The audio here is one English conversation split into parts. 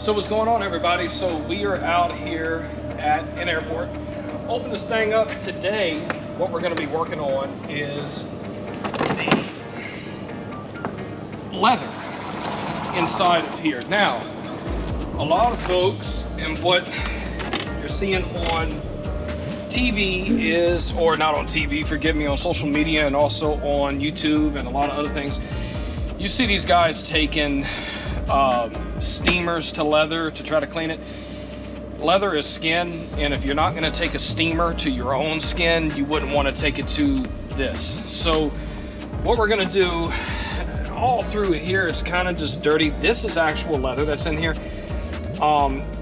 So what's going on, everybody? So we are out here at an airport. Open this thing up today. What we're going to be working on is the leather inside of here. Now, a lot of folks, and what you're seeing on TV is, or not on TV, forgive me, on social media and also on YouTube and a lot of other things, you see these guys taking steamers to leather to try to clean it. Leather is skin, and if you're not going to take a steamer to your own skin, you wouldn't want to take it to this. So what we're going to do all through here, it's kind of just dirty. This is actual leather that's in here.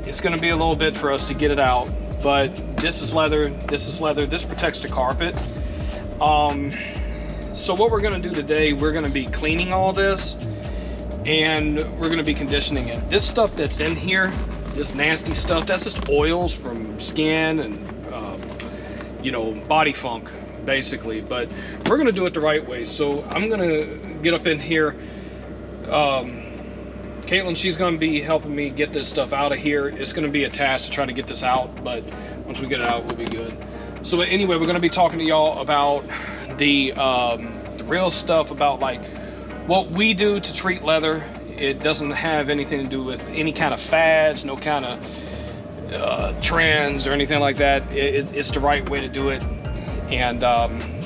It's going to be a little bit for us to get it out, but this is leather, this is leather, this protects the carpet. So what we're going to do today, we're going to be cleaning all this and we're going to be conditioning it. This stuff that's in here, this nasty stuff, that's just oils from skin and you know, body funk basically, but we're going to do it the right way. So I'm going to get up in here. Caitlin, she's going to be helping me get this stuff out of here. It's going to be a task to try to get this out, but once we get it out, we'll be good. So anyway, we're going to be talking to y'all about the real stuff, about like what we do to treat leather. It doesn't have anything to do with any kind of fads, no kind of trends or anything like that. It's the right way to do it. And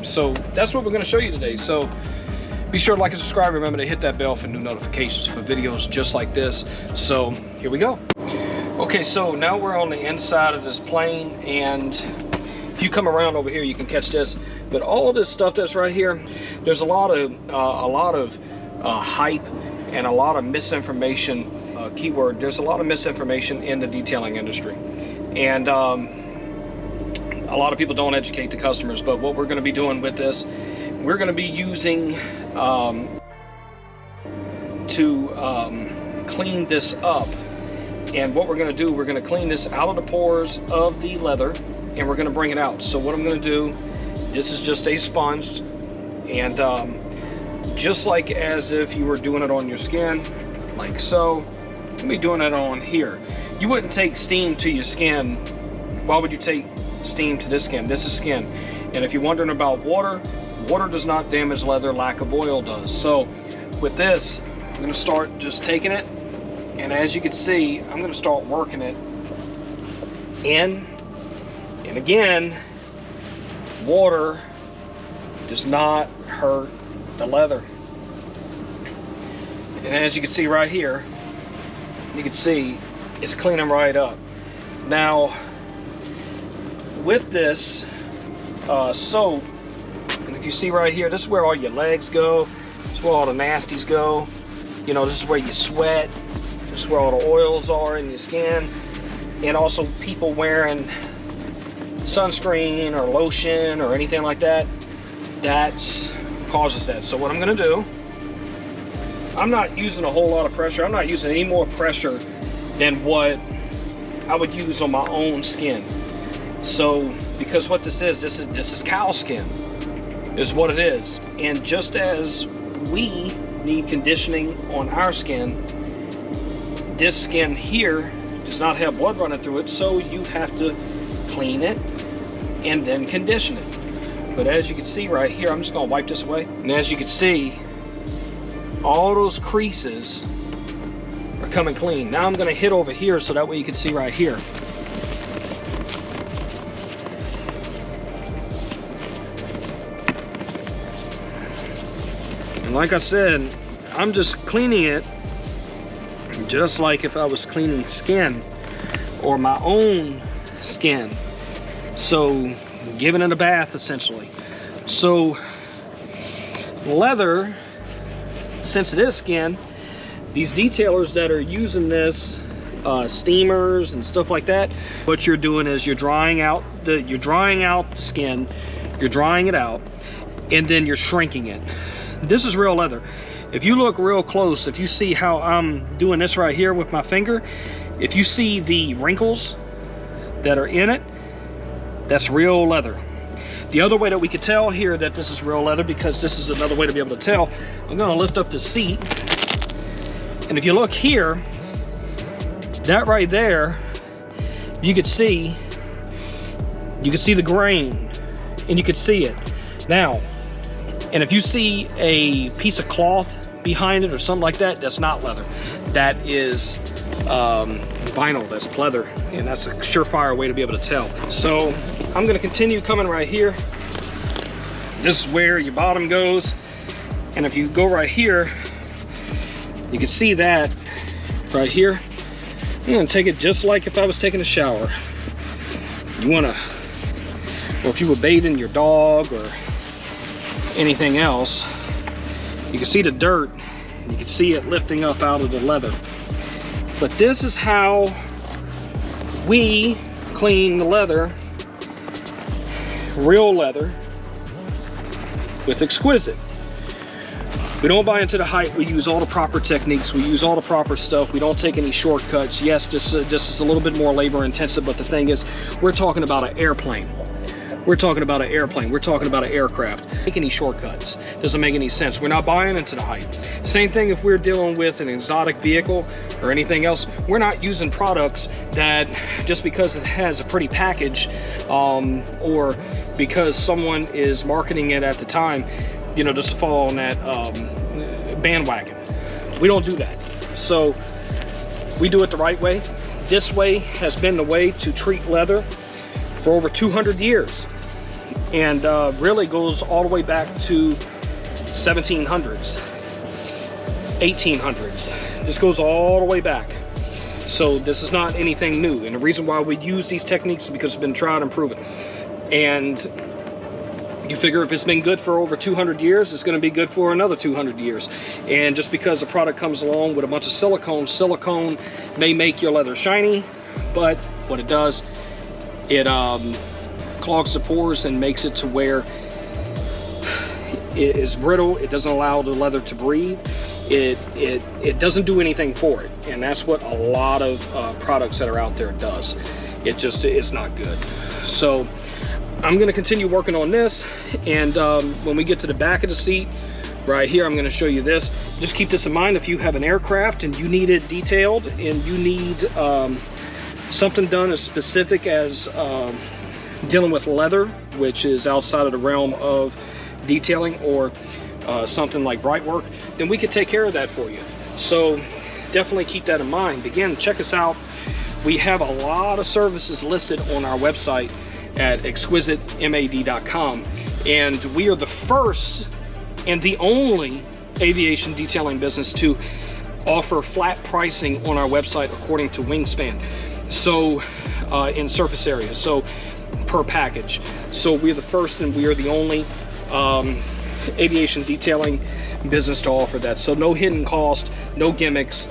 so that's what we're going to show you today. So be sure to like and subscribe. Remember to hit that bell for new notifications for videos just like this. So here we go. Okay, so now we're on the inside of this plane, and if you come around over here, you can catch this. But all of this stuff that's right here, there's a lot of hype and a lot of misinformation. Keyword: there's a lot of misinformation in the detailing industry, and a lot of people don't educate the customers. But what we're going to be doing with this, we're going to be using to clean this up. And what we're going to do, we're going to clean this out of the pores of the leather, and we're going to bring it out. So what I'm going to do, this is just a sponge, and just like as if you were doing it on your skin, like so, you'll be doing it on here. You wouldn't take steam to your skin. Why would you take steam to this skin? This is skin. And if you're wondering about water, water does not damage leather, lack of oil does. So with this, I'm going to start just taking it, and as you can see, I'm going to start working it in. And again, water does not hurt the leather. And as you can see right here, you can see it's cleaning right up. Now with this soap, and if you see right here, this is where all your legs go, this is where all the nasties go, you know, this is where you sweat, this is where all the oils are in your skin, and also people wearing sunscreen or lotion or anything like that, that causes that. So what I'm going to do, I'm not using a whole lot of pressure. I'm not using any more pressure than what I would use on my own skin. So because what this is cow skin is what it is. And just as we need conditioning on our skin, this skin here does not have blood running through it, so you have to clean it and then condition it. But as you can see right here, I'm just going to wipe this away, and as you can see, all those creases are coming clean. Now I'm going to hit over here so that way you can see right here. And like I said, I'm just cleaning it just like if I was cleaning skin or my own skin. So giving it a bath essentially. So leather, since it is skin, these detailers that are using this, steamers and stuff like that, what you're doing is you're drying out the skin, you're drying it out, and then you're shrinking it. This is real leather. If you look real close, if you see how I'm doing this right here with my finger, if you see the wrinkles that are in it, that's real leather. The other way that we could tell here that this is real leather, because this is another way to be able to tell, I'm going to lift up the seat, and if you look here, that right there, you could see the grain, and you could see it. Now, and if you see a piece of cloth behind it or something like that, that's not leather. That is vinyl, that's pleather, and that's a surefire way to be able to tell. So I'm gonna continue coming right here. This is where your bottom goes. And if you go right here, you can see that right here. I'm gonna take it just like if I was taking a shower. You wanna, or if you were bathing your dog or anything else, you can see the dirt, you can see it lifting up out of the leather. But this is how we clean the leather, real leather, with Exquisite. We don't buy into the hype. We use all the proper techniques. We use all the proper stuff. We don't take any shortcuts. Yes, this is a little bit more labor intensive, but the thing is, we're talking about an airplane. We're talking about an airplane. We're talking about an aircraft. Make any shortcuts. Doesn't make any sense. We're not buying into the hype. Same thing if we're dealing with an exotic vehicle or anything else. We're not using products that just because it has a pretty package or because someone is marketing it at the time, you know, just to fall on that bandwagon. We don't do that. So we do it the right way. This way has been the way to treat leather for over 200 years. And really goes all the way back to 1700s, 1800s. This goes all the way back. So this is not anything new. And the reason why we use these techniques is because it's been tried and proven. And you figure if it's been good for over 200 years, it's going to be good for another 200 years. And just because a product comes along with a bunch of silicone may make your leather shiny, but what it does, it clogs the pores and makes it to where it is brittle. It doesn't allow the leather to breathe. It doesn't do anything for it, and that's what a lot of products that are out there does. It's not good. So I'm going to continue working on this, and when we get to the back of the seat right here, I'm going to show you this. Just keep this in mind. If you have an aircraft and you need it detailed and you need something done as specific as dealing with leather, which is outside of the realm of detailing, or something like bright work, then we could take care of that for you. So definitely keep that in mind. Again, check us out. We have a lot of services listed on our website at exquisitemad.com, and we are the first and the only aviation detailing business to offer flat pricing on our website according to wingspan. So in surface area, so per package. So we're the first and we are the only aviation detailing business to offer that. So no hidden cost, no gimmicks,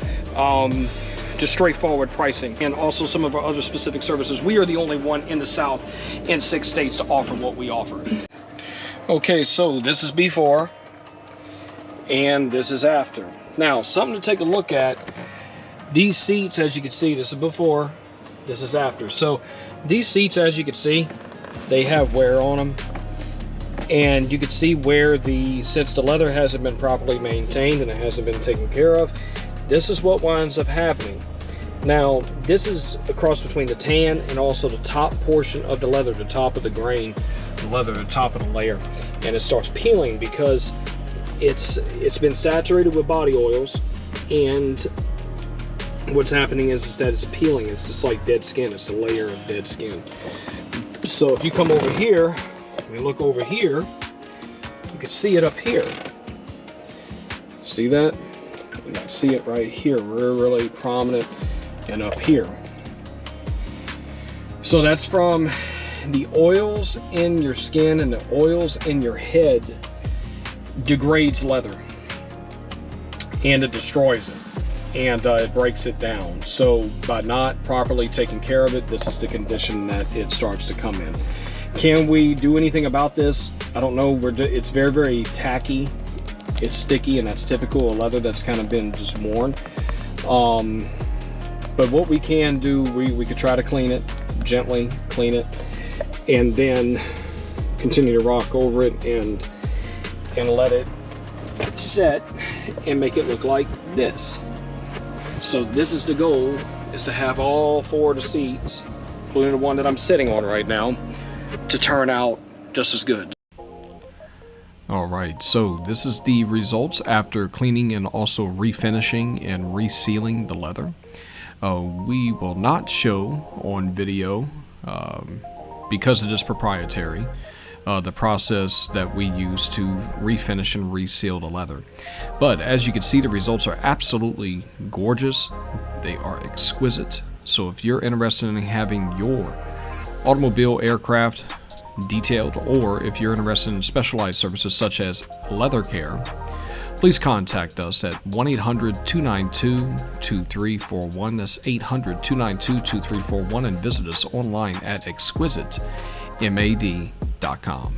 just straightforward pricing. And also some of our other specific services. We are the only one in the South in 6 states to offer what we offer. Okay, so this is before and this is after. Now, something to take a look at. These seats, as you can see, this is before, this is after. So these seats, as you can see, they have wear on them, and you can see where since the leather hasn't been properly maintained and it hasn't been taken care of, this is what winds up happening. Now, this is a cross between the tan and also the top portion of the leather, the top of the grain, the leather, the top of the layer, and it starts peeling because it's been saturated with body oils, and what's happening is that it's peeling. It's just like dead skin. It's a layer of dead skin. So if you come over here and look over here, you can see it up here. See that? You can see it right here, really prominent, and up here. So that's from the oils in your skin and the oils in your head degrades leather, and it destroys it, and it breaks it down. So by not properly taking care of it, this is the condition that it starts to come in. Can we do anything about this? I don't know. It's very, very tacky. It's sticky, and that's typical of leather that's kind of been just worn. But what we can do, we could try to clean it, gently clean it, and then continue to rock over it and let it set and make it look like this. So this is the goal is to have all 4 of the seats, including the one that I'm sitting on right now, to turn out just as good. Alright, so this is the results after cleaning and also refinishing and resealing the leather. We will not show on video, because it is proprietary, the process that we use to refinish and reseal the leather. But as you can see, the results are absolutely gorgeous. They are exquisite. So if you're interested in having your automobile, aircraft detailed, or if you're interested in specialized services such as leather care, please contact us at 1-800-292-2341. That's 800-292-2341, and visit us online at exquisitemad.com.